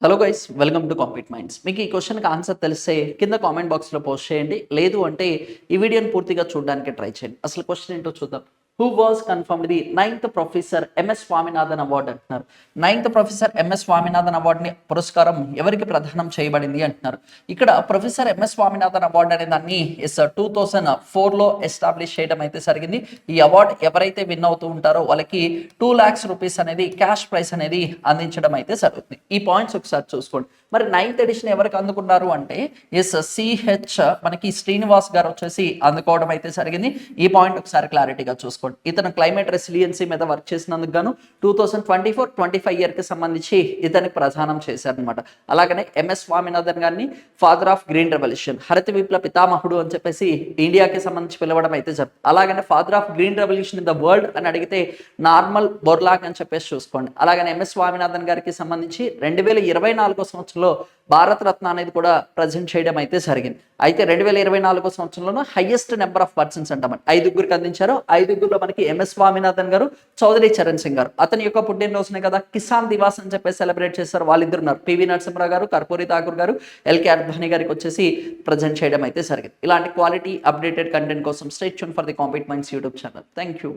Hello guys, welcome to compete minds. మీకు ఈ క్వశ్చన్కి ఆన్సర్ తెలిస్తే కింద కామెంట్ బాక్స్లో పోస్ట్ చేయండి. లేదు అంటే ఈ వీడియోని పూర్తిగా చూడడానికి ట్రై చేయండి. అసలు క్వశ్చన్ ఏంటో చూద్దాం. Who was confirmed the 9th professor MS Swaminathan award అంటున్నారు. 9th ప్రొఫెసర్ ఎంఎస్ స్వామినాథన్ అవార్డుని పురస్కారం ఎవరికి ప్రదానం చేయబడింది అంటున్నారు. ఇక్కడ ప్రొఫెసర్ ఎంఎస్ స్వామినాథన్ అవార్డు అనే దాన్ని 2004లో ఎస్టాబ్లిష్ చేయడం అయితే జరిగింది. ఈ అవార్డు ఎవరైతే విన్ అవుతూ ఉంటారో వాళ్ళకి 2 lakhs రూపీస్ అనేది క్యాష్ ప్రైస్ అనేది అందించడం అయితే జరుగుతుంది. ఈ పాయింట్స్ ఒకసారి చూసుకోండి. మరి 9th ఎడిషన్ ఎవరికి అందుకున్నారు అంటే సిహెచ్ మనకి శ్రీనివాస్ గారు వచ్చేసి అందుకోవడం అయితే జరిగింది. ఈ పాయింట్ ఒకసారి క్లారిటీగా చూసుకోండి. ఇతను క్లైమేట్ రెసిలియన్సీ మీద వర్క్ చేసినందుకు గాను 2024-25 ఇయర్ కి సంబంధించి ఇతనికి ప్రదానం చేశారనమాట. అలాగనే ఎంఎస్ స్వామినాథన్ గారిని ఫాదర్ ఆఫ్ గ్రీన్ రెవల్యూషన్, హరిత విప్లవ పితామహుడు అని చెప్పేసి ఇండియాకి సంబంధించి పిలవడం అయితే జరుగుతుంది. అలాగనే father of green revolution in the world అని అడిగితే నార్మల్ బొర్లాగ్ అని చెప్పేసి చూసుకోండి. అలాగనే ఎంఎస్ స్వామినాథన్ గారికి సంబంధించి 2024 సంవత్సరంలో భారత రత్న అనేది కూడా ప్రజెంట్ చేయడం అయితే జరిగింది. అయితే 2024 సంవత్సరంలో హైయెస్ట్ నెంబర్ ఆఫ్ పర్సన్స్ అంటామని 5గురికి అందించారు. 5గురిలో మనకి ఎంఎస్ స్వామినాథన్ గారు, చౌదరి చరణ్ సింగ్ గారు. అతని యొక్క పుట్టినరోజునే కదా కిసాన్ దివాస్ అని చెప్పేసి సెలబ్రేట్ చేస్తారు. వాళ్ళిద్దరు ఉన్నారు, పివి నరసింహరావు గారు, కర్పూరి ఠాకూర్ గారు, ఎల్కే అద్వానీ గారికి వచ్చేసి ప్రజెంట్ చేయడం అయితే జరిగింది. ఇలాంటి క్వాలిటీ అప్డేటెడ్ కంటెంట్ కోసం stay tune for the compete minds YouTube channel. Thank you.